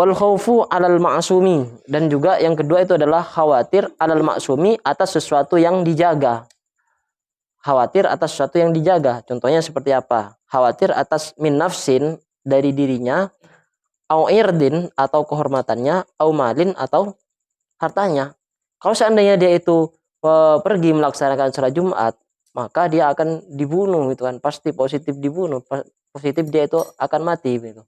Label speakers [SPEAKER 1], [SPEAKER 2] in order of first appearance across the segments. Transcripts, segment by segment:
[SPEAKER 1] Wal khaufu 'alal ma'sumi, dan juga yang kedua itu adalah khawatir 'alal ma'sumi, atas sesuatu yang dijaga. Khawatir atas sesuatu yang dijaga. Contohnya seperti apa? Khawatir atas min nafsin, dari dirinya, au irdin, atau kehormatannya, au malin, atau hartanya. Kalau seandainya dia itu pergi melaksanakan sholat Jumat, maka dia akan dibunuh gitu kan, pasti positif dibunuh, positif dia itu akan mati gitu.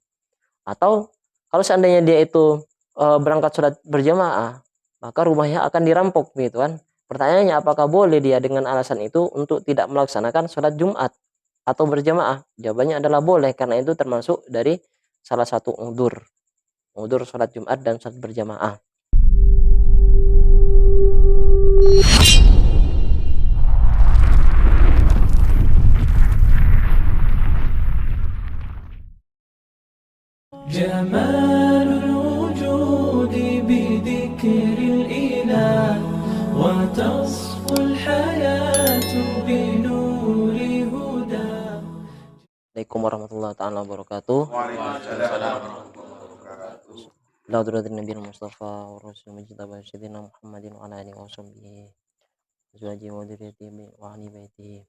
[SPEAKER 1] Atau kalau seandainya dia itu berangkat sholat berjamaah, maka rumahnya akan dirampok gitu kan. Pertanyaannya, apakah boleh dia dengan alasan itu untuk tidak melaksanakan sholat Jumat atau berjamaah? Jawabannya adalah boleh, karena itu termasuk dari salah satu udzur sholat Jumat dan sholat berjamaah.
[SPEAKER 2] جمال الوجود بذكر الإله وتصفو الحياة بنور هدى.
[SPEAKER 1] Assalamualaikum warahmatullahi taala wabarakatuh.
[SPEAKER 3] Waalaikumsalam.
[SPEAKER 1] La hadratin nabiyil mustafa wa rasul mujtaba sayyidina Muhammadin wa ala alihi wa sahbihi azwajihi wa dzurriyyatihi wa ahli baitihi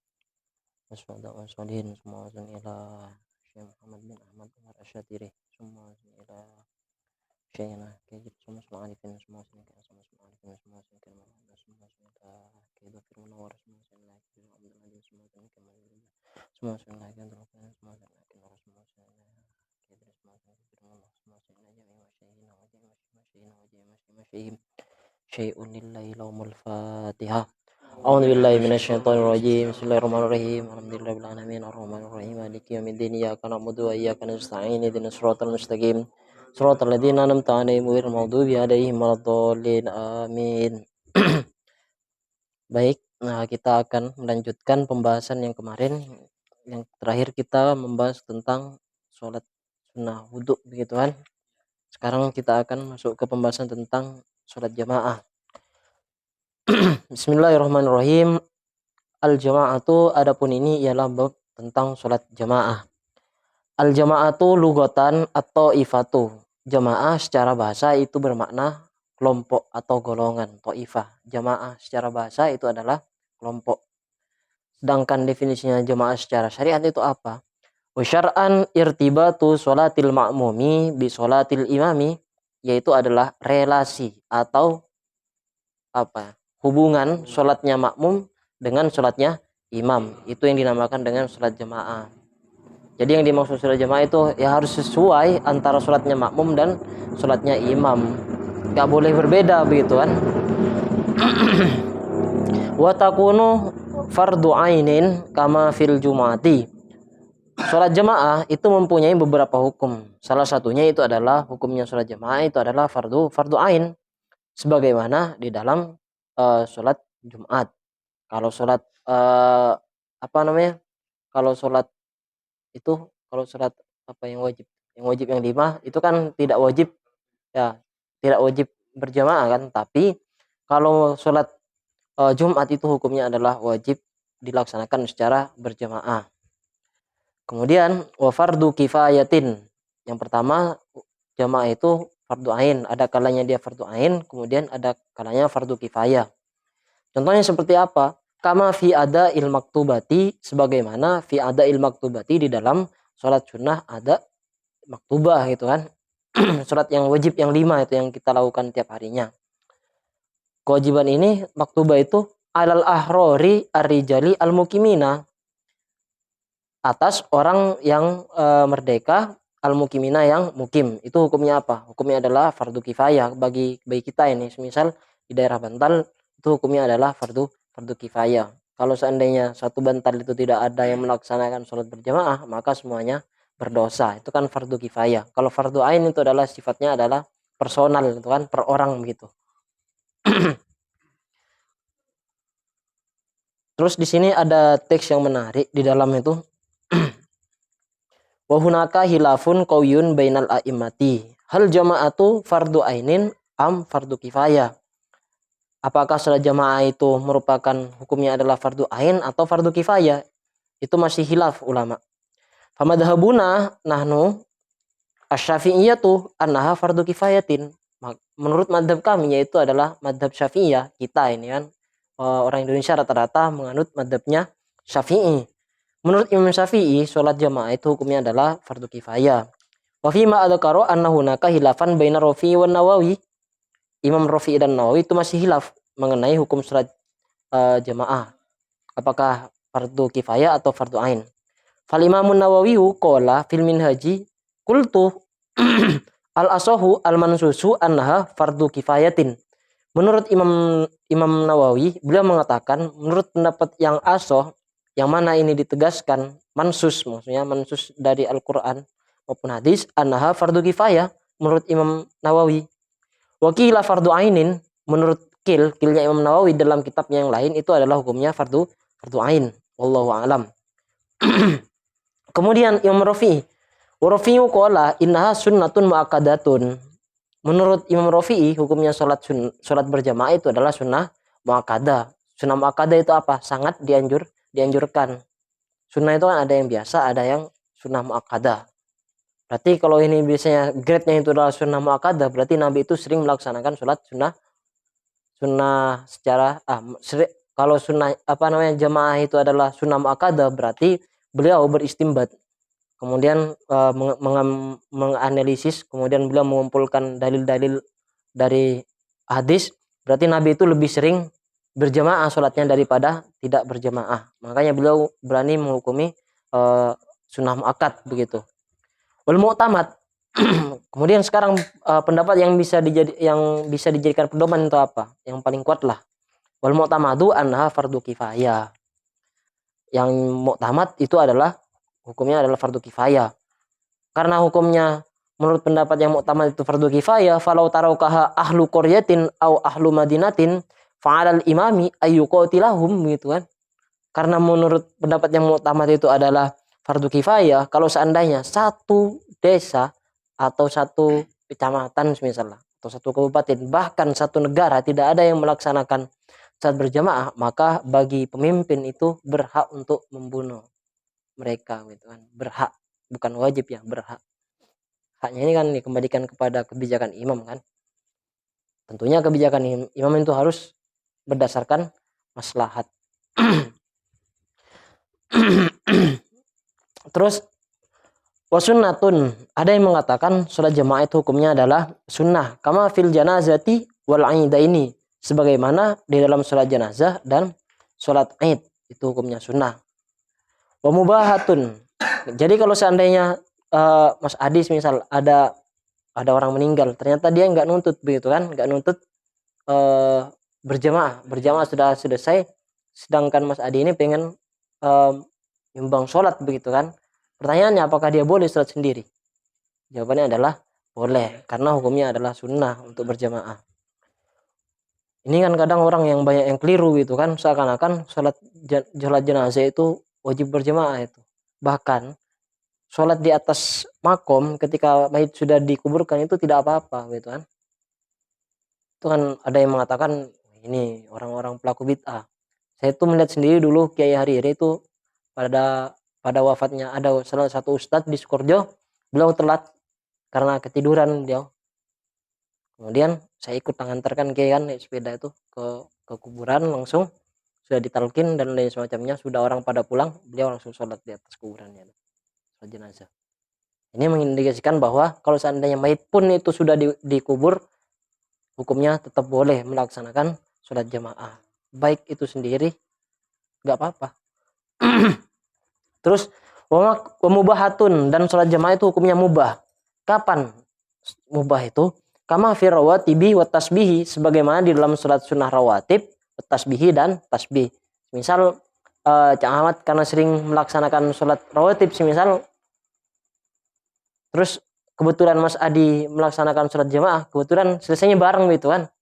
[SPEAKER 1] wassalatu wassalihin semua ila Syekh Muhammad bin Ahmad al-Asyatiri semua ila Syekhna kayyid semua alifin semua alifin semua alifin semua semua kayyid firman wa rasul sallallahu alaihi wasallam semua syai'un lillahi laumul fatihah. A'udzu billahi minasyaitonir rajim. Bismillahirrahmanirrahim. Alhamdulillahil alamin arrahmanir rahim maliki yaumiddin iyyaka na'budu wa iyyaka nasta'in ihdinas siratal mustaqim siratal ladzina an'amta 'alaihim ghairil maghdubi 'alaihim waladdallin amin. Baik, nah kita akan melanjutkan pembahasan yang kemarin. Yang terakhir kita membahas tentang sholat sunnah wudhu begitu kan. Sekarang kita akan masuk ke pembahasan tentang sholat jamaah. Bismillahirrahmanirrahim. Al-jama'atu, adapun ini ialah bab tentang sholat jamaah. Al-jama'atu lugatan atau ifatu. Jamaah secara bahasa itu bermakna kelompok atau golongan, ta'ifah. Jamaah secara bahasa itu adalah kelompok. Sedangkan definisinya jamaah secara syariat itu apa? Wa syar'an irtibatu sholatil ma'mumi bi sholatil imami, yaitu adalah relasi atau apa? Hubungan sholatnya makmum dengan sholatnya imam. Itu yang dinamakan dengan sholat jamaah. Jadi yang dimaksud sholat jamaah itu ya harus sesuai antara sholatnya makmum dan sholatnya imam. Gak boleh berbeda begitu kan. Wa takunu fardu ainin kama fil jumati. Sholat jamaah itu mempunyai beberapa hukum. Salah satunya itu adalah hukumnya sholat jamaah itu adalah fardu ain, sebagaimana di dalam sholat Jumat. Kalau sholat apa namanya? Kalau sholat itu, kalau sholat apa yang wajib? Yang wajib yang 5 itu kan tidak wajib ya, tidak wajib berjamaah kan. Tapi kalau sholat Jumat itu hukumnya adalah wajib dilaksanakan secara berjamaah. Kemudian wa fardu kifayatin. Yang pertama, jamaah itu fardu ain. Ada kalanya dia fardu ain, kemudian ada kalanya fardu kifayah. Contohnya seperti apa? Kama fi ada il maktubati, sebagaimana fi ada il maktubati di dalam sholat sunnah ada maktubah gitu kan. Sholat yang wajib yang 5 itu yang kita lakukan tiap harinya. Kewajiban ini maktubah itu alal ahrori ar-rijali al-mukimina, atas orang yang merdeka, al-mukimina yang mukim. Itu hukumnya apa? Hukumnya adalah fardu kifayah bagi kita ini. Misal di daerah Bantal itu hukumnya adalah fardu kifayah. Kalau seandainya satu Bantal itu tidak ada yang melaksanakan sholat berjamaah, maka semuanya berdosa. Itu kan fardu kifayah. Kalau fardu ain itu adalah sifatnya adalah personal, itu kan per orang begitu. Terus di sini ada teks yang menarik di dalam itu. Wa hunaka hilafun qawiyyun bainal a'immati. Hal jama'atu fardu ainin am fardu kifayah. Apakah sholat jamaah itu merupakan hukumnya adalah fardu ain atau fardu kifayah? Itu masih hilaf ulama. Famadhabuna nahnu Asy-Syafi'iyatu annaha fardu kifayatin. Menurut madhab kami, yaitu adalah madhab Syafi'iyah, kita ini kan orang Indonesia rata-rata menganut madhabnya Syafi'i. Menurut Imam Syafi'i, sholat jamaah itu hukumnya adalah fardu kifayah. Wa fi ma adzkara anna hunaka khilafan baina Rafi'i wan Nawawi. Imam Rafi'i dan Nawawi itu masih khilaf mengenai hukum sholat jamaah. Apakah fardu kifayah atau fardu ain? Fal Imamun Nawawi qala fil minhaji qultu al asahu al mansusu annaha fardu kifayatin. Menurut Imam Nawawi, beliau mengatakan menurut pendapat yang asoh, yang mana ini ditegaskan mansus, maksudnya mansus dari Al-Qur'an maupun hadis, annaha fardu kifayah menurut Imam Nawawi. Wakila fardu ainin, menurut kilnya Imam Nawawi dalam kitabnya yang lain, itu adalah hukumnya fardu ain. Wallahu a'lam. Kemudian Imam Rafi'i qala innaha sunnatun muakkadatun. Menurut Imam Rafi'i, hukumnya sholat berjamaah itu adalah sunnah muakkadah. Sunnah muakkadah itu apa? Sangat dianjurkan. Sunnah itu kan ada yang biasa, ada yang sunnah muakkadah. Berarti kalau ini biasanya grade-nya itu adalah sunnah muakkadah, berarti Nabi itu sering melaksanakan sholat sunnah secara kalau sunnah jamaah itu adalah sunnah muakkadah, berarti beliau beristimbat. Kemudian menganalisis, kemudian beliau mengumpulkan dalil-dalil dari hadis, berarti Nabi itu lebih sering berjamaah sholatnya daripada tidak berjamaah. Makanya beliau berani menghukumi sunnah muakkad begitu. Wal mu'tamad. Kemudian sekarang pendapat yang bisa dijadikan pedoman itu apa? Yang paling kuat lah. Wal mu'tamadu annaha fardu kifayah. Yang mu'tamad itu adalah hukumnya adalah fardu kifayah. Karena hukumnya menurut pendapat yang mu'tamad itu fardu kifayah, falau taraukaha ahlu qaryatin au ahlu madinatin fa'alal imami ayyuqatilahum gitu kan. Karena menurut pendapat yang mu'tamad itu adalah fardu kifayah, kalau seandainya satu desa atau satu kecamatan misalnya, atau satu kabupaten, bahkan satu negara tidak ada yang melaksanakan salat berjamaah, maka bagi pemimpin itu berhak untuk membunuh mereka gitu kan. Berhak, bukan wajib ya, berhak. Haknya ini kan dikembalikan kepada kebijakan imam kan. Tentunya kebijakan imam itu harus berdasarkan maslahat. Terus wasunnatun, ada yang mengatakan sholat jamaah itu hukumnya adalah sunnah, kama fil janazati wal aidaini, sebagaimana di dalam sholat jenazah dan sholat aid itu hukumnya sunnah. Wa mubahatun, jadi kalau seandainya Mas Adis misal ada orang meninggal, ternyata dia nggak nuntut begitu kan, nggak nuntut berjamaah sudah selesai, sedangkan Mas Adi ini pengen nyumbang sholat begitu kan. Pertanyaannya, apakah dia boleh sholat sendiri? Jawabannya adalah boleh, karena hukumnya adalah sunnah untuk berjamaah. Ini kan kadang orang yang banyak yang keliru gitu kan, seakan-akan sholat jenazah itu wajib berjamaah itu. Bahkan sholat di atas makom ketika mayit sudah dikuburkan itu tidak apa-apa gitu kan. Itu kan ada yang mengatakan ini orang-orang pelaku bid'ah. Saya itu melihat sendiri dulu Kiai Hariri itu pada wafatnya ada salah satu ustadz di Sukoharjo, beliau telat karena ketiduran dia. Kemudian saya ikut mengantarkan Kiai kan naik sepeda itu ke kuburan, langsung sudah ditalkin dan lain semacamnya, sudah orang pada pulang, beliau langsung sholat di atas kuburannya, sholat jenazah. Ini mengindikasikan bahwa kalau seandainya mayit pun itu sudah dikubur, hukumnya tetap boleh melaksanakan sholat jamaah, baik itu sendiri nggak apa-apa. Terus mubahatun, dan sholat jamaah itu hukumnya mubah. Kapan mubah itu? Kama fi rawatibi wa tasbihi, sebagaimana di dalam sholat sunnah rawatib, tasbihi dan tasbih. Misal Cak Ahmad karena sering melaksanakan sholat rawatib misal, terus kebetulan Mas Adi melaksanakan sholat jamaah, kebetulan selesainya bareng gitu kan.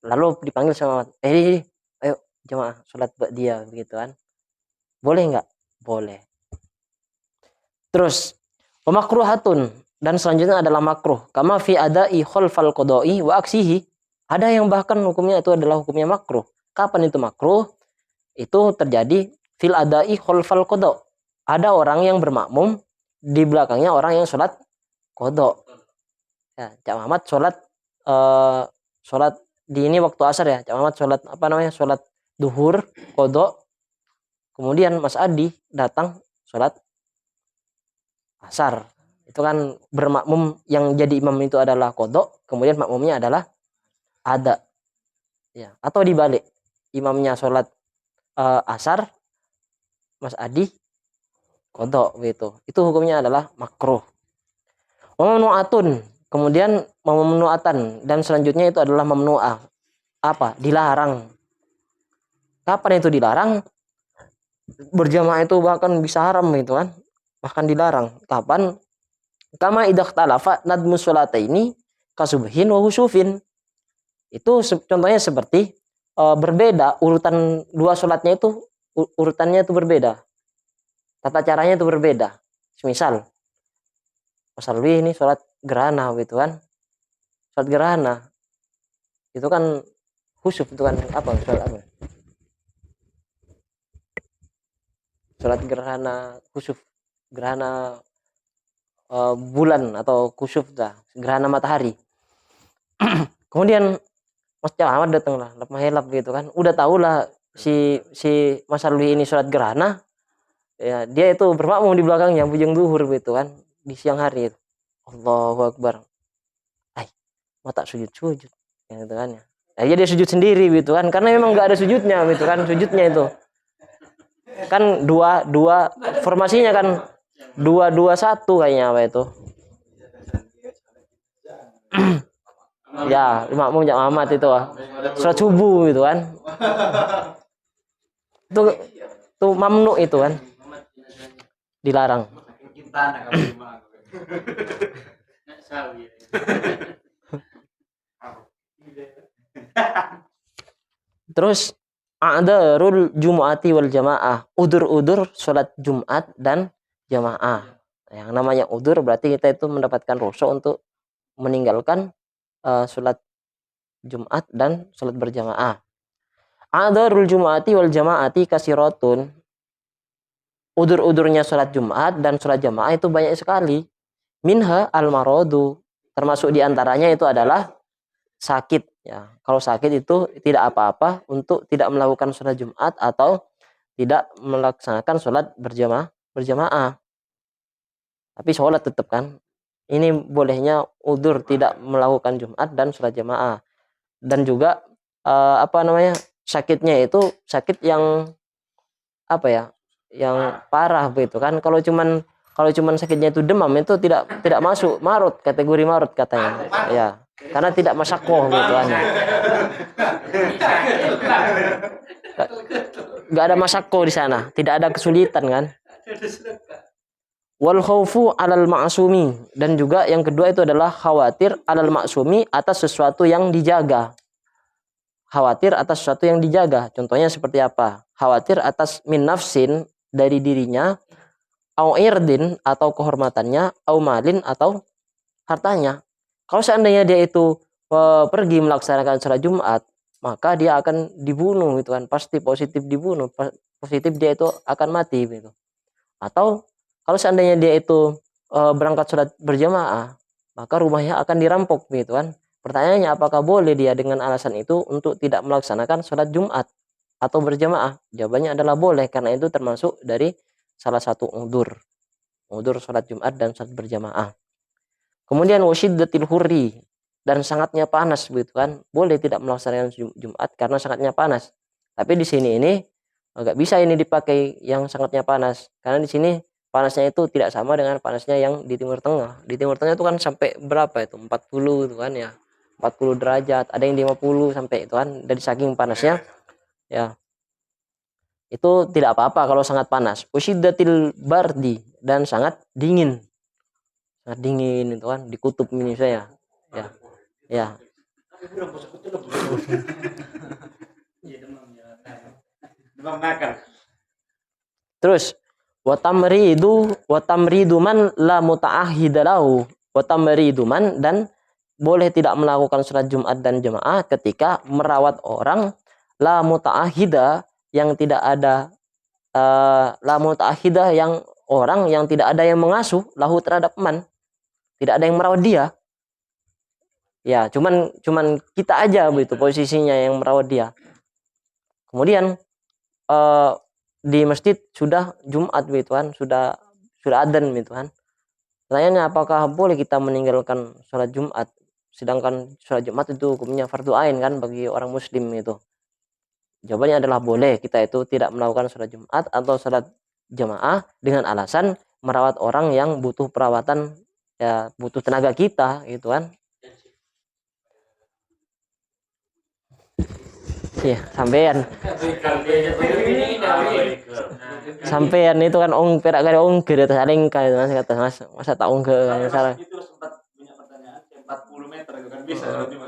[SPEAKER 1] Lalu dipanggil sama ayo jamaah sholat dia begitu kan. Boleh nggak? Boleh. Terus pemakruhatun, dan selanjutnya adalah makruh, kama fi adai khalfal qada'i wa aksihi. Ada yang bahkan hukumnya itu adalah hukumnya makruh. Kapan itu makruh? Itu terjadi fil adai khalfal qada'. Ada orang yang bermakmum, di belakangnya orang yang sholat qada'. Ya, Cak Muhammad sholat di ini waktu asar ya. Cak Muhammad sholat apa namanya? Sholat duhur, kodok. Kemudian Mas Adi datang sholat asar. Itu kan bermakmum, yang jadi imam itu adalah kodok, kemudian makmumnya adalah ada. Ya, atau dibalik. Imamnya sholat asar, Mas Adi kodok gitu. Itu hukumnya adalah makruh. Mamnu'atun, kemudian mamnu'atan, dan selanjutnya itu adalah mamnu'ah. Apa? Dilarang. Kapan itu dilarang? Berjamaah itu bahkan bisa haram gitu kan. Bahkan dilarang. Kapan? Kama idza ikhtalafa nadmu sholataini kasubhin wa husufin. Itu contohnya seperti berbeda urutan dua sholatnya itu, urutannya itu berbeda. Tata caranya itu berbeda. Misal Mas Alwi ini sholat gerhana gitu kan. Sholat gerhana itu kan khusuf, itu kan apa? Sholat apa? Sholat gerhana khusuf, gerhana bulan atau khusuf dah, gerhana matahari. Kemudian Mas Ahmad datang lah, lap mahelap gitu kan. Udah tahu lah si Mas Alwi ini sholat gerhana. Ya, dia itu bermakmum di belakangnya bujang duhur gitu kan, di siang hari itu. Allahu Akbar. Mata sujud gitu kan ya. Ya dia sujud sendiri gitu kan, karena memang nggak ada sujudnya gitu kan, sujudnya itu kan dua formasinya kan 2-2-1 kayaknya apa itu. Ya makmum Cak Muhammad itu sholat subuh gitu kan, itu mamnu itu kan, dilarang. Terus a'dzarul jumu'ati wal jamaah, udur-udur sholat Jumat dan jamaah. Yang namanya udur berarti kita itu mendapatkan rukhsah untuk meninggalkan sholat Jumat dan sholat berjamaah. A'dzarul jumu'ati wal jamaati kasiratun. Udur-udurnya sholat Jumat dan sholat jamaah itu banyak sekali. Minha al-maradu, termasuk diantaranya itu adalah sakit. Ya, kalau sakit itu tidak apa-apa untuk tidak melakukan sholat Jumat atau tidak melaksanakan sholat berjamaah. Tapi sholat tetap kan. Ini bolehnya udur tidak melakukan Jumat dan sholat jamaah. Dan juga apa namanya, sakitnya itu sakit yang apa ya, yang parah begitu kan. Kalau cuman sakitnya itu demam, itu tidak masuk marut, kategori marut katanya ya, karena tidak masyakoh gitu kan, nggak ada masyakoh di sana, tidak ada kesulitan kan. Wal khaufu alal ma'sumi, dan juga yang kedua itu adalah khawatir alal ma'sumi, atas sesuatu yang dijaga. Khawatir atas sesuatu yang dijaga. Contohnya seperti apa? Khawatir atas min nafsin, dari dirinya, au irdin, atau kehormatannya, au malin, atau hartanya. Kalau seandainya dia itu pergi melaksanakan sholat Jumat, maka dia akan dibunuh gitu kan, pasti positif dibunuh, positif dia itu akan mati gitu. Atau kalau seandainya dia itu berangkat sholat berjamaah, maka rumahnya akan dirampok gitu kan. Pertanyaannya, apakah boleh dia dengan alasan itu untuk tidak melaksanakan sholat Jumat atau berjamaah? Jawabannya adalah boleh, karena itu termasuk dari salah satu udur sholat Jumat dan sholat berjamaah. Kemudian wasyiddatil hurri, dan sangatnya panas begitu kan, boleh tidak melaksanakan Jumat karena sangatnya panas. Tapi di sini ini nggak bisa ini dipakai yang sangatnya panas, karena di sini panasnya itu tidak sama dengan panasnya yang di Timur Tengah. Di Timur Tengah itu kan sampai berapa itu, 40 itu kan ya, 40 derajat, ada yang 50 sampai itu kan, dari saking panasnya ya. Itu tidak apa-apa kalau sangat panas. Wasyiddatil bardi, dan sangat dingin itu kan, di kutub ini saya ya. Terus watamridu man la muta'ahhidalahu, watamridu man, dan boleh tidak melakukan sholat Jumat dan jamaah ketika merawat orang la muta'ahhida, yang tidak ada la muta'ahhida, yang orang yang tidak ada yang mengasuh lahu terhadap man, tidak ada yang merawat dia. Ya, cuman kita aja begitu posisinya yang merawat dia. Kemudian di masjid sudah Jumat begitu kan, sudah adzan begitu kan. Pertanyaannya, apakah boleh kita meninggalkan sholat Jumat? Sedangkan sholat Jumat itu hukumnya fardu ain kan bagi orang muslim itu. Jawabannya adalah boleh, kita itu tidak melakukan sholat Jumat atau sholat jamaah dengan alasan merawat orang yang butuh perawatan, ya butuh tenaga kita gitu kan. Iya, sampean itu kan perak kali ongkir atas alingka itu mas, kata mas, masa tak ongkir salah.
[SPEAKER 3] Itu sempat punya pertanyaan 40 meter itu kan bisa cuma.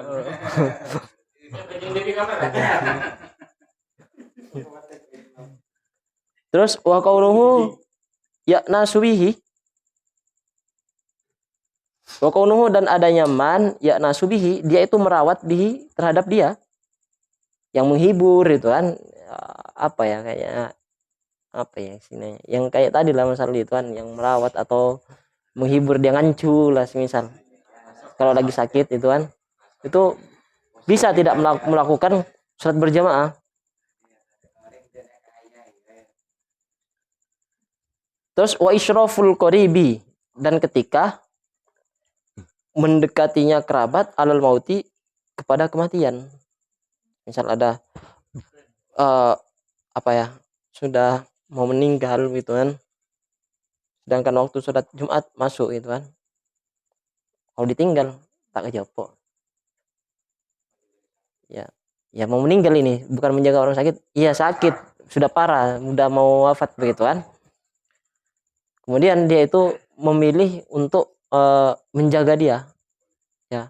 [SPEAKER 1] Terus wa qauluhu ya nasubihi, wa qauluhu dan adanya man ya nasubihi, dia itu merawat bihi terhadap dia, yang menghibur itu kan, apa ya, kayak apa ya sini, yang kayak tadi lah masalah itu kan, yang merawat atau menghibur dia ngancu lah semisal kalau lagi sakit itu kan, itu bisa tidak melakukan sholat berjamaah. Terus wa isyraful qaribi, dan ketika mendekatinya kerabat alal mauti, kepada kematian. Misal ada apa ya, sudah mau meninggal gitu kan, sedangkan waktu sholat Jumat masuk gitu kan, kalau ditinggal tak kejawab. Ya mau meninggal ini, bukan menjaga orang sakit, iya sakit, sudah parah, udah mau wafat begitu kan. Kemudian dia itu memilih untuk menjaga dia, ya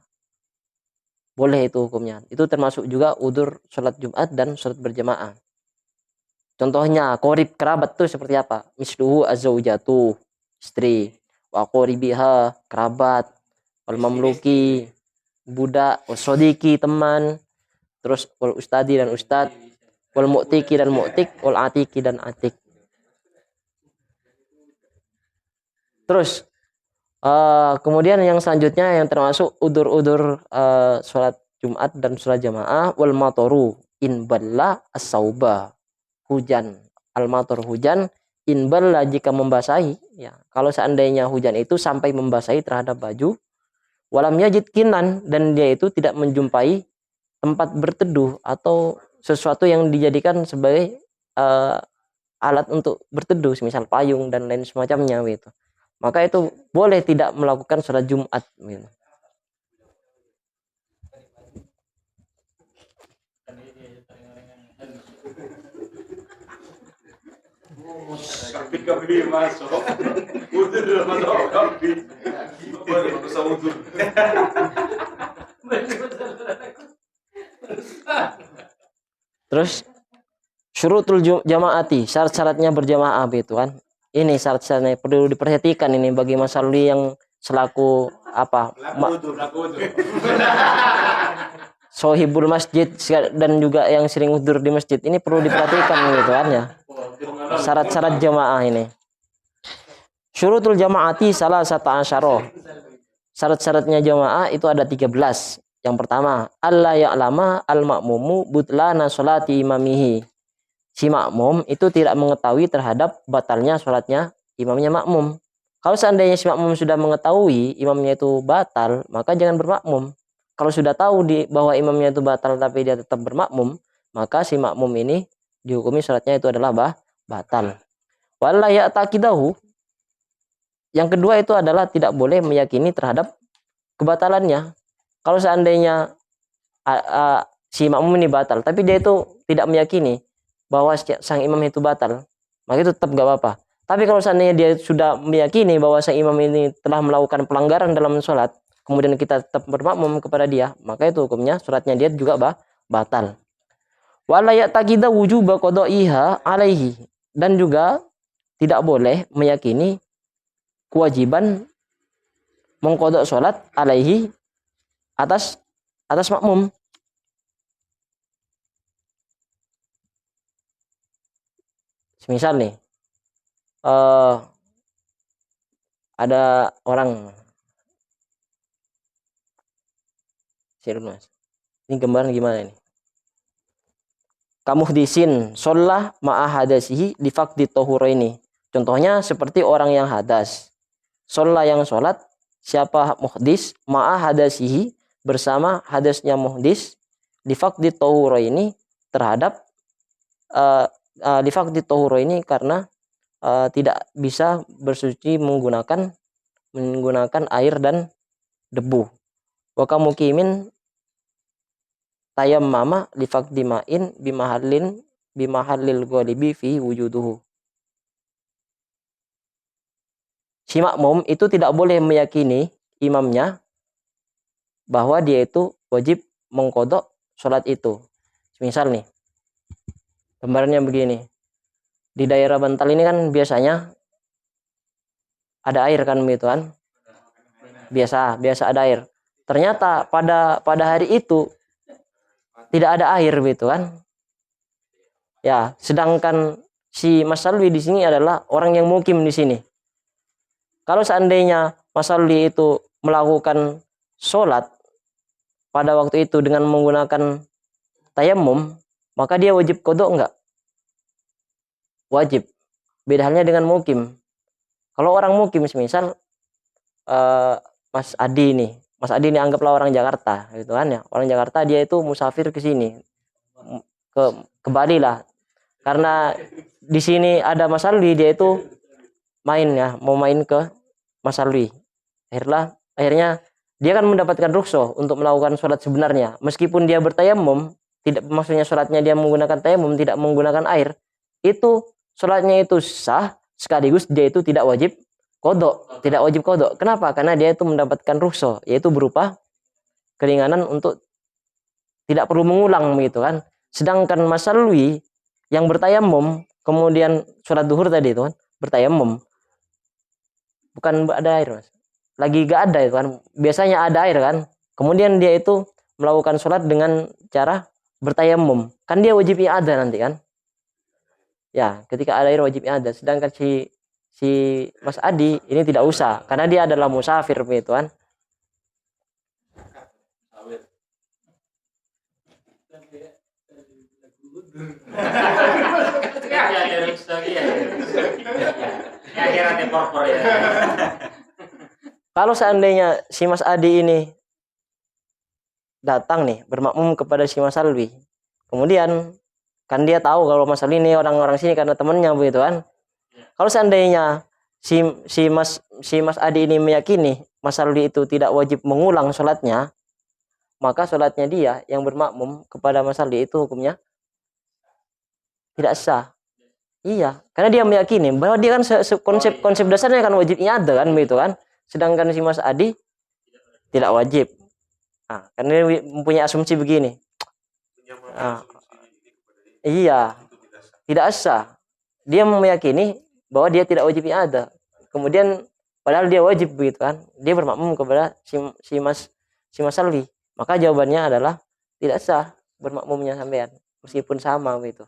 [SPEAKER 1] boleh itu hukumnya. Itu termasuk juga udzur sholat Jumat dan sholat berjamaah. Contohnya qorib, kerabat tuh seperti apa? Misluhu azzaujatu, istri, wa qoribiha, kerabat, wal mamluki, budak, wasodiki, teman, terus wal ustadi dan ustad, wal mu'tiki dan mu'tik, wal atiki dan atik. Terus kemudian yang selanjutnya yang termasuk udur-udur sholat Jumat dan sholat jamaah, wal matoru in balla as-sauba, hujan, al mator hujan, in balla jika membasahi, ya kalau seandainya hujan itu sampai membasahi terhadap baju, walam yajid kinan, dan dia itu tidak menjumpai tempat berteduh atau sesuatu yang dijadikan sebagai alat untuk berteduh, misal payung dan lain semacamnya gitu, maka itu boleh tidak melakukan sholat Jumat gitu.
[SPEAKER 3] Kapi masuk. Udah masuk kapi. Boleh masuk udur.
[SPEAKER 1] Terus syurutul jamaati, syarat-syaratnya berjamaah itu kan. Ini syarat-syaratnya perlu diperhatikan ini bagi Mas Alwi yang selaku apa? Sohibul masjid dan juga yang sering udur di masjid, ini perlu diperhatikan gitu kan ya. Syarat-syarat jamaah ini. Syurutul jamaati salah satu asyara. Syarat-syaratnya jamaah itu ada 13. Yang pertama, alla ya'lama al-ma'mumu butlana sholati imamihi. Si makmum itu tidak mengetahui terhadap batalnya sholatnya imamnya makmum. Kalau seandainya si makmum sudah mengetahui imamnya itu batal, maka jangan bermakmum. Kalau sudah tahu bahwa imamnya itu batal tapi dia tetap bermakmum, maka si makmum ini dihukumi sholatnya itu adalah batal. Wala ya'taqidahu. Yang kedua itu adalah tidak boleh meyakini terhadap kebatalannya. Kalau seandainya si makmum ini batal, tapi dia itu tidak meyakini bahwa sang imam itu batal, maka itu tetap gak apa-apa. Tapi kalau seandainya dia sudah meyakini bahwa sang imam ini telah melakukan pelanggaran dalam sholat, kemudian kita tetap bermakmum kepada dia, maka itu hukumnya sholatnya dia juga batal. Wala ya'taqida wujuba qada'iha alaihi, dan juga tidak boleh meyakini kewajiban mengqada sholat alaihi atas makmum. Misal nih, ada orang Mas. Ini gambaran gimana ini? Kamuhdisin sholah ma'a hadasihi li faqdi tahuraini. Contohnya seperti orang yang hadas. Sholah yang sholat, siapa muhdis ma'a hadasihi bersama hadasnya muhdis li faqdi tahuraini terhadap li faqdi tahuraini karena tidak bisa bersuci menggunakan air dan debu. Wa kamukimin tayammama li faqdi ma'in bimahallil ghalibi fi wujuduhu. Si makmum itu tidak boleh meyakini imamnya bahwa dia itu wajib mengkodok sholat itu. Misal nih, gambarnya begini. Di daerah Bantal ini kan biasanya ada air kan gitu kan. Biasa ada air. Ternyata pada hari itu tidak ada air gitu kan. Ya, sedangkan si Mas Salwi di sini adalah orang yang mukim di sini. Kalau seandainya Mas Salwi itu melakukan sholat pada waktu itu dengan menggunakan tayammum, maka dia wajib kodok enggak? Wajib. Beda halnya dengan mukim. Kalau orang mukim misal Mas Adi ini anggaplah orang Jakarta gitu kan ya. Orang Jakarta dia itu musafir ke sini. Ke Bali lah. Karena di sini ada Mas Alwi, dia itu mau main ke Mas Alwi. Akhirnya dia kan mendapatkan rukhsah untuk melakukan sholat sebenarnya. Meskipun dia bertayamum, tidak maksudnya sholatnya dia menggunakan tayamum, tidak menggunakan air. Itu sholatnya itu sah, sekaligus dia itu tidak wajib kodok. Kenapa? Karena dia itu mendapatkan rukhsah, yaitu berupa keringanan untuk tidak perlu mengulang gitu kan. Sedangkan Mas Salwi yang bertayamum, kemudian sholat duhur tadi itu kan, bertayamum. Bukan ada air Mas. Lagi gak ada itu kan. Biasanya ada air kan. Kemudian dia itu melakukan sholat dengan cara bertayamum. Kan dia wajib i'adah nanti kan. Ya, ketika ada air wajib i'adah. Sedangkan si Mas Adi ini tidak usah. Karena dia adalah musafir gitu kan. Kalau seandainya si Mas Adi ini datang nih bermakmum kepada si Mas Alwi, kemudian kan dia tahu kalau Mas Alwi ini orang-orang sini karena temannya begitu kan. Kalau seandainya si Mas Adi ini meyakini Mas Alwi itu tidak wajib mengulang sholatnya, maka sholatnya dia yang bermakmum kepada Mas Alwi itu hukumnya tidak sah. Iya, karena dia meyakini bahwa dia kan konsep dasarnya kan wajib i'adah kan begitu kan. Sedangkan si Mas Adi tidak wajib. Nah, karena dia mempunyai asumsi begini. Iya, tidak sah. Dia meyakini bahwa dia tidak wajib i'adah. Kemudian padahal dia wajib begitu kan. Dia bermakmum kepada si Mas Salwi. Maka jawabannya adalah tidak sah bermakmumnya sampean meskipun sama begitu.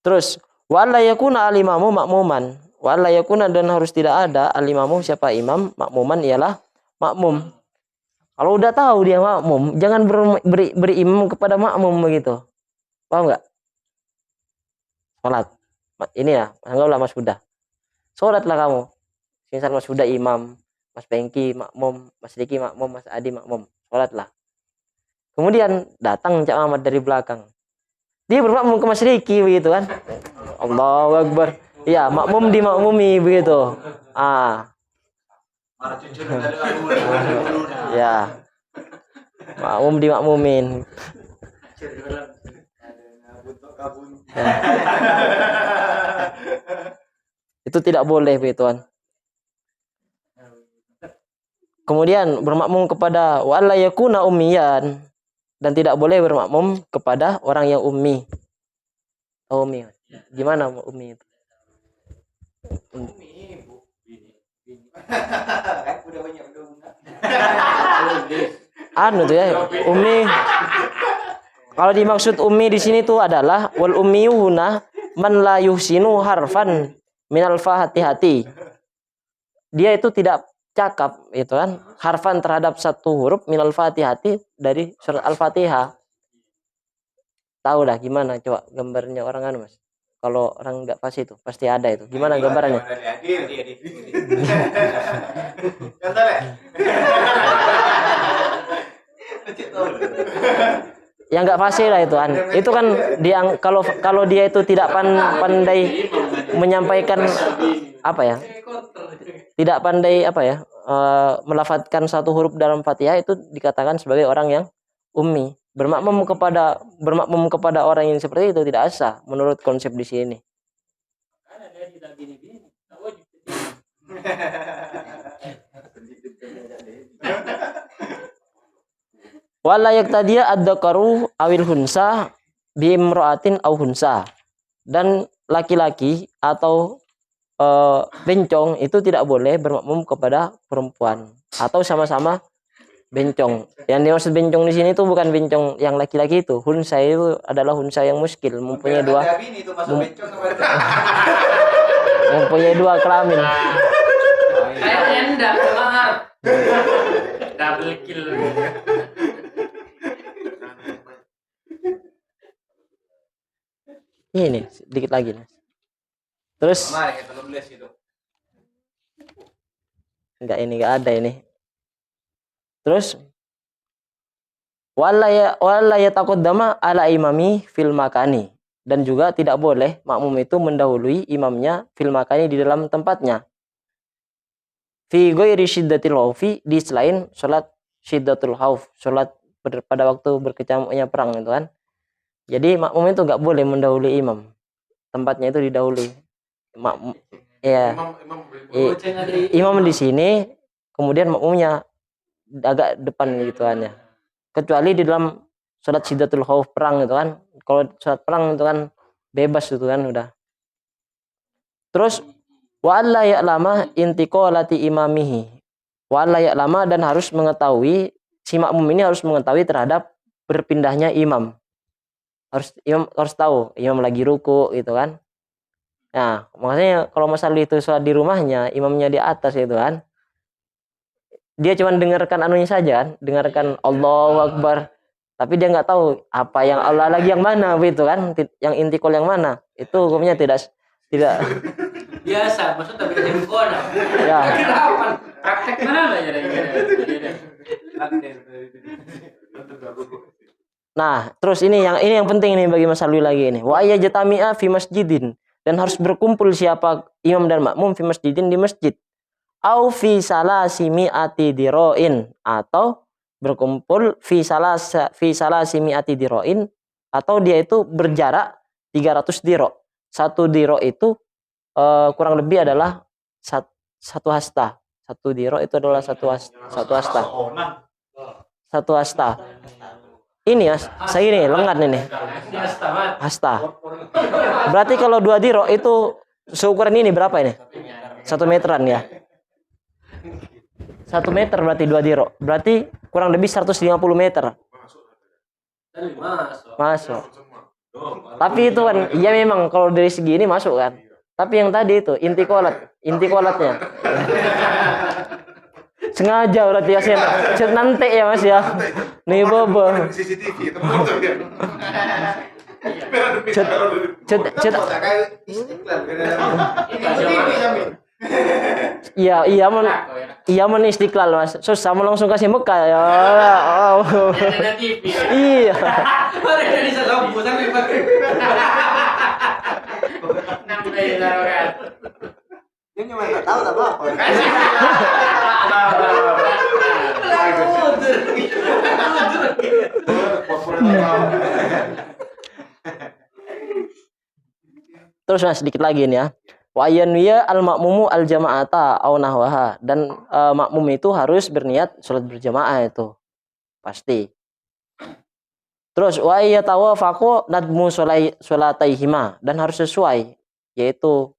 [SPEAKER 1] Terus wala yakuna alimamu makmuman. Wala yakuna dan harus tidak ada alimamu siapa imam, makmuman ialah makmum. Kalau udah tahu dia makmum, jangan berimam kepada makmum begitu. Paham enggak? Salat. Ini ya, anggaplah Mas Huda. Salatlah kamu. Misal Mas Huda imam, Mas Pengki makmum, Mas Diki makmum, Mas Adi makmum. Salatlah. Kemudian datang Cak Ahmad dari belakang. Dia bermakmum ke Mas Diki begitu kan. Allahu Akbar. Iya, makmum dimakmumi begitu. Ya. Makmum dimakmumin. Ya. Itu tidak boleh begitu kan. Kemudian bermakmum kepada wala yakuna ummiyan dan tidak boleh bermakmum kepada orang yang ummi. Oh, ummi. Gimana ummi itu? Anu tuh ya, ummi. Kalau dimaksud ummi di sini tuh adalah wal ummiyuna man la yuhsinu harfan minal fatihati. Dia itu tidak cakap itu kan harfan terhadap satu huruf minal fatihati dari surat Al-Fatihah. Tahu dah gimana coba gambarnya orang kan Mas. Kalau orang nggak fasih itu pasti ada itu. Gimana gambarannya? Yang nggak fasih lah itu kan. Itu kan dia kalau dia itu tidak pandai menyampaikan apa ya? Tidak pandai apa ya? Melafadzkan satu huruf dalam Fatihah itu dikatakan sebagai orang yang ummi. Bermakmum kepada orang yang seperti itu tidak sah menurut konsep di sini. Wala yaqtadiya ad-dzakaru awil hunsa bi imra'atin aw hunsa. Dan laki-laki atau bencong itu tidak boleh bermakmum kepada perempuan atau sama-sama bencong. Yang dimaksud bencong di sini itu bukan bencong yang laki-laki itu. Hunsa itu adalah hunsa yang muskil, mempunyai dua kelamin.
[SPEAKER 4] Kayaknya enggak, maaf. Double kill.
[SPEAKER 1] Ini sedikit lagi. Terus enggak ada ini. Terus wala ya taqaddama ala imami fil makani, dan juga tidak boleh makmum itu mendahului imamnya fil makani di dalam tempatnya. Fi ghairi syiddatil khaufi, di selain salat syiddatul khauf, salat pada waktu berkecamuknya perang itu kan. Jadi makmum itu enggak boleh mendahului imam. Tempatnya itu didahului. Makmum ya. Imam di sini, kemudian makmumnya agak depan gituannya. Kecuali di dalam salat syiddatul khauf perang itu kan. Kalau salat perang itu kan bebas itu kan udah. Terus wa alla ya'lama intiqalati imamihi. Wa alla ya'lama, dan harus mengetahui, si makmum ini harus mengetahui terhadap berpindahnya imam. Imam harus tahu imam lagi ruku gitu kan. Nah, maksudnya kalau masalah itu sholat di rumahnya, imamnya di atas itu kan, dia cuma dengarkan anunya saja kan, dengarkan Allahu Akbar, tapi dia nggak tahu apa yang Allah lagi yang mana gitu kan, yang intikal yang mana, itu hukumnya tidak
[SPEAKER 4] Biasa, maksudnya biasa di kona.
[SPEAKER 1] ya.
[SPEAKER 4] Kenapa? Praktek mana lah ya?
[SPEAKER 1] Nah, terus ini yang penting nih bagi Mas Alwi lagi ini. Wa yajtami'a fi masjidin, dan harus berkumpul siapa imam dan makmum fi masjidin, di masjid. Au fi salasimi'ati diroin, atau berkumpul fi salasimi'ati diroin, atau dia itu berjarak 300 diro. Satu diro itu kurang lebih adalah satu hasta. Satu diro itu adalah satu hasta. Satu hasta. Ini ya, saya ini lengan ini. Hasta. Berarti kalau 2 diro itu seukuran ini berapa ini? 1 meteran ya. 1 meter berarti 2 diro. Berarti kurang lebih 150 meter. Masuk. Tapi itu kan, iya memang kalau dari segi ini masuk kan. Tapi yang tadi itu inti kolatnya. Sengaja berarti ya, saya nanti ya Mas ya. Nih bobo.
[SPEAKER 3] CCTV itu motor kan.
[SPEAKER 1] Iya men Istiqlal Mas. Susah mau langsung kasih muka ya. Oh.
[SPEAKER 4] Ada TV.
[SPEAKER 1] Iya.
[SPEAKER 4] Ada jadi selobu sampai pakai. Nampai darurat.
[SPEAKER 5] Dia cuma nggak tahu tak apa.
[SPEAKER 1] Terus Mas sedikit lagi nih ya. Wa yanwiya al-ma'mumu al-jama'ata aw nahwaha, dan makmum itu harus berniat salat berjamaah itu. Pasti. Terus wa yatawafaqu nadmu salataihima, dan harus sesuai, yaitu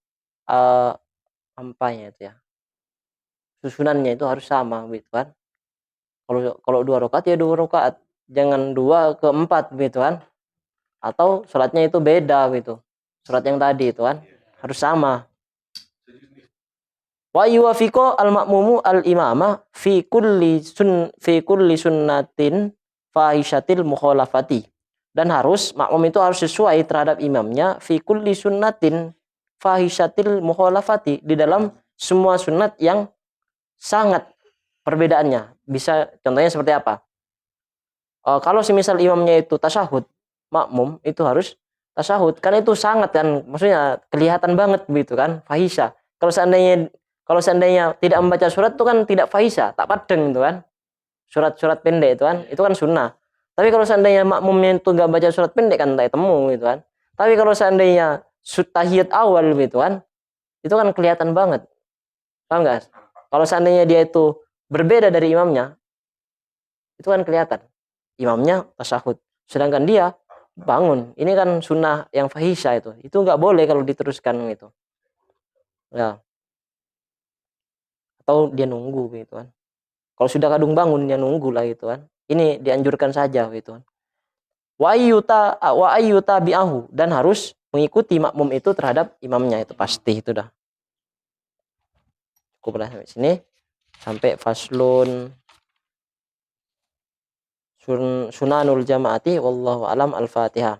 [SPEAKER 1] ampanya itu ya. Susunannya itu harus sama gitu kan. Kalau 2 rakaat ya 2 rakaat. Jangan 2 ke 4 gitu kan. Atau salatnya itu beda gitu. Surat yang tadi itu kan harus sama. Wa yuwafiqu al-ma'mumu al-imama fi kulli sunnatin fahishatil mukhalafati. Dan harus makmum itu harus sesuai terhadap imamnya fi kulli sunnatin fahishatil mukhalafati, di dalam semua sunat yang sangat perbedaannya. Bisa contohnya seperti apa? Kalau semisal imamnya itu tasyahud, makmum itu harus tasyahud. Karena itu sangat kan, maksudnya kelihatan banget begitu kan, fahisha. Kalau seandainya tidak membaca surat itu kan tidak fahisha, tak padeng itu kan. Surat-surat pendek itu kan sunnah. Tapi kalau seandainya makmumnya itu nggak baca surat pendek kan tak temu gitu kan. Tapi kalau seandainya tahiyat awal gitu kan, itu kan kelihatan banget. Paham nggak? Kalau seandainya dia itu berbeda dari imamnya, itu kan kelihatan. Imamnya tasyahud, sedangkan dia bangun. Ini kan sunnah yang fahisha itu. Itu nggak boleh kalau diteruskan gitu. Ya. Atau dia nunggu gitu kan. Kalau sudah kadung bangun dia nunggu lah gitu kan. Ini dianjurkan saja gitu kan. Wa ayyuta bi'ahu, dan harus mengikuti makmum itu terhadap imamnya, itu pasti itu dah. Cukup sampai sini, sampai faslun sunanul jamaati wallahu alam. Al-Fatihah.